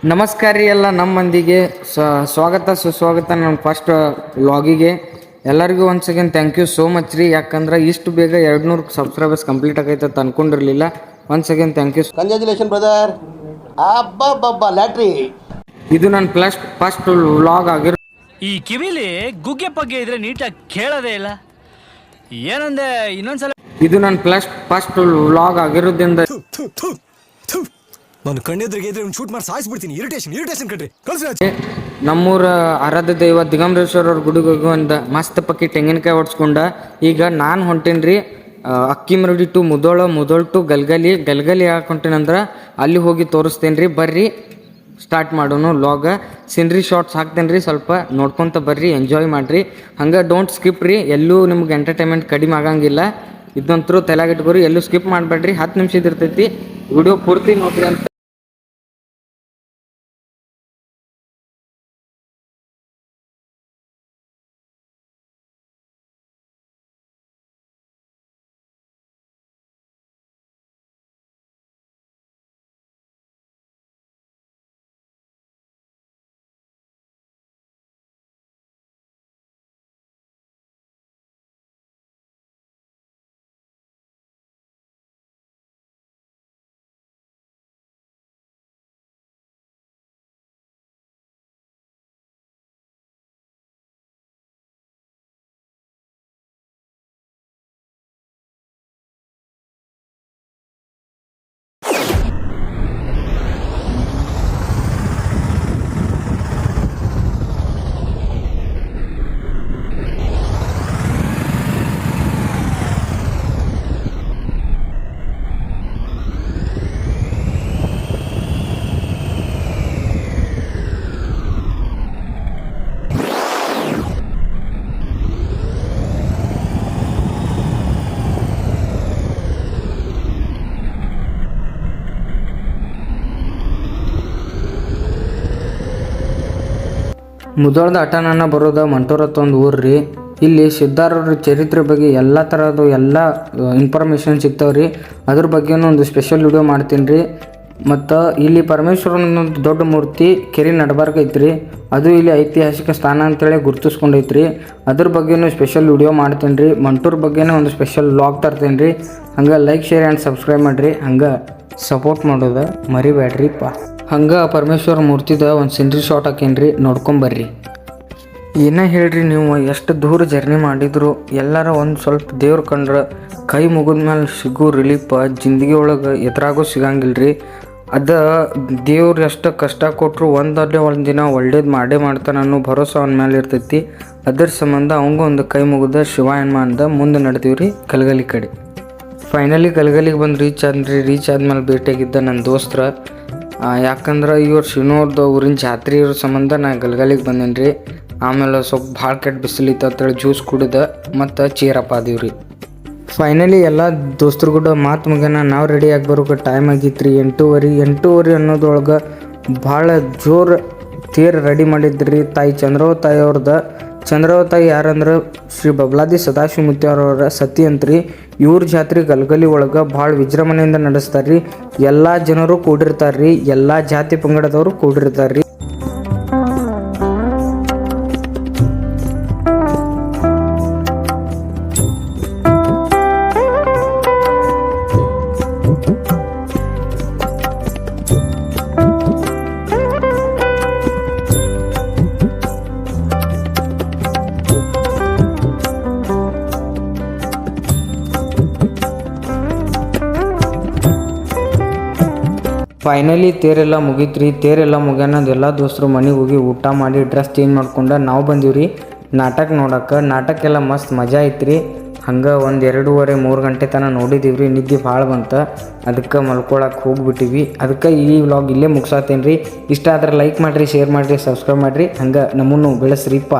ನಮಸ್ಕಾರ ರೀ ಎಲ್ಲ ನಮ್ಮ ಮಂದಿಗೆ ಸ್ವಾಗತ ಸುಸ್ವಾಗತ ನನ್ನ ಫಸ್ಟ್ ವ್ಲಾಗಿಗೆ. ಎಲ್ಲರಿಗೂ ಒಂದು second thank you so much ರೀ. ಯಾಕಂದ್ರೆ ಇಷ್ಟು ಬೇಗ 200 ಸಬ್ಸ್ಕ್ರೈಬರ್ಸ್ ಕಂಪ್ಲೀಟ್ ಆಗೈತೆ ಅಂತ ಅನ್ಕೊಂಡಿರಲಿಲ್ಲ. ಒಂದು second thank you. Congratulation brother. ಅಬ್ಬಬ್ಬಬ್ಬ ಲ್ಯಾಟ್ರಿ. ಇದು ನನ್ನ ಫಸ್ಟ್ ವ್ಲಾಗ್ ಆಗಿರೋ. ಈ ಕಿವಿಲಿ ಗುಗ್ಗೆ ಪಗ್ಗೆ ಇದ್ರೆ ನೀಟಾಗಿ ಕೇಳೋದೇ ಇಲ್ಲ. ಏನಂದೆ ಇನ್ನೊಂದ್ಸಲ. ಇದು ನನ್ನ ಫಸ್ಟ್ ವ್ಲಾಗ್ ಆಗಿರೋದ್ರಿಂದ ನಾನು ಕಣ್ಣೆದ್ರಿಗೆ ಇದ್ರೆ ಶೂಟ್ ಮಾಡಿ ಸಾಯಿಸ್ಬಿಡ್ತೀನಿ. ಇರಿಟೇಷನ್ ಕಣ್ರಿ. ಕಳ್ಸಿ. ನಮ್ಮೂರ ಆರಾಧ್ಯ ದೈವ ದಿಗಂಬರೇಶ್ವರ ಅವ್ರ ಗುಡಿಗೆ ಹೋಗಿ ಒಂದು ಮಸ್ತ್ ಪಕ್ಕಿ ತೆಂಗಿನಕಾಯಿ ಹೊಡ್ಸ್ಕೊಂಡ ಈಗ ನಾನು ಹೊಂಟೇನಿ ರೀ ಅಕ್ಕಿಮರಡಿ ಟು ಮುದೋಳ ಟು ಗಲ್ಗಲಿ ಯಾಕೆ ಹೊಂಟೇನಂದ್ರೆ ಅಲ್ಲಿ ಹೋಗಿ ತೋರಿಸ್ತೇನೆ ರೀ. ಬರ್ರಿ ಸ್ಟಾರ್ಟ್ ಮಾಡೋಣ ವ್ಲಾಗ. ಸೀನ್ರಿ ಶಾರ್ಟ್ಸ್ ಹಾಕ್ತೇನೆ ರೀ, ಸ್ವಲ್ಪ ನೋಡ್ಕೊತ ಬರ್ರಿ, ಎಂಜಾಯ್ ಮಾಡಿರಿ. ಹಂಗೆ ಡೋಂಟ್ ಸ್ಕಿಪ್ ರೀ. ಎಲ್ಲೂ ನಿಮ್ಗೆ ಎಂಟರ್ಟೈನ್ಮೆಂಟ್ ಕಡಿಮೆ ಆಗಂಗಿಲ್ಲ. ಇದಂತರೂ ತಲೆಗಿಟ್ಕೋರಿ, ಎಲ್ಲೂ ಸ್ಕಿಪ್ ಮಾಡಬೇಡ್ರಿ. 10 ನಿಮಿಷದ ಇರ್ತೈತಿ, ವಿಡಿಯೋ ಪೂರ್ತಿ ನೋಡ್ರಿ ಅಂತ. ಮುದೋಳದ ಅಟನನ ಬರೋದ ಮಂಟೂರತ್ತ ಒಂದು ಊರು ರೀ. ಇಲ್ಲಿ ಸಿದ್ಧಾರವ್ರ ಚರಿತ್ರೆ ಬಗ್ಗೆ ಎಲ್ಲ ಥರದ್ದು ಎಲ್ಲ ಇನ್ಫಾರ್ಮೇಷನ್ ಸಿಗ್ತಾವ್ರಿ. ಅದ್ರ ಬಗ್ಗೆನೂ ಒಂದು ಸ್ಪೆಷಲ್ ವಿಡಿಯೋ ಮಾಡ್ತೀನಿ ರೀ. ಮತ್ತು ಇಲ್ಲಿ ಪರಮೇಶ್ವರನೊಂದು ದೊಡ್ಡ ಮೂರ್ತಿ ಕೆರೆ ನಡಬಾರ್ಕ ಐತ್ರಿ. ಅದು ಇಲ್ಲಿ ಐತಿಹಾಸಿಕ ಸ್ಥಾನ ಅಂತೇಳಿ ಗುರುತಿಸ್ಕೊಂಡೈತ್ರಿ. ಅದ್ರ ಬಗ್ಗೆನೂ ಸ್ಪೆಷಲ್ ವಿಡಿಯೋ ಮಾಡ್ತೀನಿ ರೀ. ಮಂಟೂರ್ ಬಗ್ಗೆನೂ ಒಂದು ಸ್ಪೆಷಲ್ ವ್ಲಾಗ್ ತರ್ತೀನಿ ರೀ. ಹಂಗೆ ಲೈಕ್ ಶೇರ್ ಆ್ಯಂಡ್ ಸಬ್ಸ್ಕ್ರೈಬ್ ಮಾಡಿರಿ. ಹಂಗೆ ಸಪೋರ್ಟ್ ಮಾಡೋದು ಮರಿಬೇಡ್ರಿಪ್ಪ. ಹಂಗೆ ಪರಮೇಶ್ವರ ಮೂರ್ತಿದ ಒಂದು ಸೀನ್ರಿ ಶಾಟ್ ಹಾಕೇನ್ರಿ, ನೋಡ್ಕೊಂಬರ್ರಿ. ಏನೇ ಹೇಳ್ರಿ, ನೀವು ಎಷ್ಟು ದೂರ ಜರ್ನಿ ಮಾಡಿದ್ರು ಎಲ್ಲರ ಒಂದು ಸ್ವಲ್ಪ ದೇವ್ರು ಕಂಡ್ರೆ ಕೈ ಮುಗಿದ ಮೇಲೆ ಸಿಗೋ ರಿಲೀಫ್ ಜಿಂದಗಿ ಒಳಗೆ ಎದುರಾಗೂ ಸಿಗಂಗಿಲ್ರಿ. ಅದು ದೇವ್ರು ಎಷ್ಟು ಕಷ್ಟ ಕೊಟ್ಟರು ಒಂದಲ್ಲೇ ಒಂದು ದಿನ ಒಳ್ಳೇದು ಮಾಡೇ ಮಾಡ್ತಾನೆ ಅನ್ನೋ ಭರೋಸೆ ಅವನ ಮೇಲೆ ಇರ್ತೈತಿ. ಅದ್ರ ಸಂಬಂಧ ಅವಂಗೂ ಒಂದು ಕೈ ಮುಗಿದ ಶಿವ ಏನು ಅಂದ ಮುಂದೆ ನಡೆದೀವ್ರಿ ಕಲ್ಗಲಿ ಕಡೆ. ಫೈನಲಿ ಕಲ್ಗಲಿಗೆ ಬಂದು ರೀಚ್ ಆದ್ಮೇಲೆ ಭೇಟಿಯಾಗಿದ್ದ ನನ್ನ ದೋಸ್ತರ. ಯಾಕಂದ್ರೆ ಇವ್ರು ಶಿವನವ್ರದ್ದು ಊರಿನ ಜಾತ್ರೆ ಇರೋ ಸಂಬಂಧ ನಾ ಗಲ್ಗಲಿಗೆ ಬಂದೇನಿ ರೀ. ಆಮೇಲೆ ಸ್ವಲ್ಪ ಭಾಳ ಕೆಟ್ಟ ಬಿಸಿಲಿತ್ತು ಅಂತೇಳಿ ಜ್ಯೂಸ್ ಕುಡಿದ ಮತ್ತು ಚೀರಪ್ಪ ಅದೀವ್ರಿ. ಫೈನಲಿ ಎಲ್ಲ ದೋಸ್ತರ ಕೂಡ ಮಾತು ಮುಗಿನ ನಾವು ರೆಡಿ ಆಗಿ ಬರೋಕೆ ಟೈಮ್ ಆಗಿತ್ತು ರೀ 8:30 ಅನ್ನೋದ್ರೊಳಗೆ ಭಾಳ ಜೋರು ತೇರು ರೆಡಿ ಮಾಡಿದ್ರಿ ತಾಯಿ ಚಂದ್ರವತಾಯಿ ಅವ್ರದ್ದು. ಚಂದ್ರವತಾಯಿ ಯಾರಂದ್ರೆ ಶ್ರೀ ಬಬ್ಲಾದಿ ಸದಾಶಿವಮೂರ್ತಿಯವ್ರವ್ರ ಸತಿ ಅಂತ್ರಿ. ಇವ್ರ ಜಾತ್ರೆ ಗಲ್ಗಲಿ ಒಳಗೆ ಭಾಳ ವಿಜೃಂಭಣೆಯಿಂದ ನಡೆಸ್ತಾರೆ ರೀ. ಎಲ್ಲ ಜನರು ಕೂಡಿರ್ತಾರೆ ರೀ, ಎಲ್ಲ ಜಾತಿ ಪಂಗಡದವರು ಕೂಡಿರ್ತಾರೆ ರೀ. ಫೈನಲಿ ತೇರೆಲ್ಲ ಮುಗೀತು ರೀ. ತೇರೆಲ್ಲ ಮುಗ್ಯಾನದು ಎಲ್ಲ ದೋಸ್ತರು ಮನೆಗೆ ಹೋಗಿ ಊಟ ಮಾಡಿ ಡ್ರೆಸ್ ಚೇಂಜ್ ಮಾಡ್ಕೊಂಡು ನಾವು ಬಂದೀವಿ ರೀ ನಾಟಕ ನೋಡೋಕೆ. ನಾಟಕ ಎಲ್ಲ ಮಸ್ತ್ ಮಜಾ ಐತ್ರಿ ರೀ. ಹಂಗೆ ಒಂದು 2:30-3 ಗಂಟೆ ತನಕ ನೋಡಿದ್ದೀವಿ ರೀ. ನಿದ್ದೆ ಭಾಳ ಬಂತು, ಅದಕ್ಕೆ ಮಲ್ಕೊಳಕ್ಕೆ ಹೋಗ್ಬಿಟ್ಟಿವಿ. ಅದಕ್ಕೆ ಈ ವ್ಲಾಗ್ ಇಲ್ಲೇ ಮುಗಿಸಾತೇನೆ ರೀ. ಇಷ್ಟ ಆದ್ರೆ ಲೈಕ್ ಮಾಡಿರಿ, ಶೇರ್ ಮಾಡಿರಿ, ಸಬ್ಸ್ಕ್ರೈಬ್ ಮಾಡಿರಿ. ಹಂಗೆ ನಮ್ಮನ್ನು ಬೆಳೆಸ್ರಿಪ್ಪ.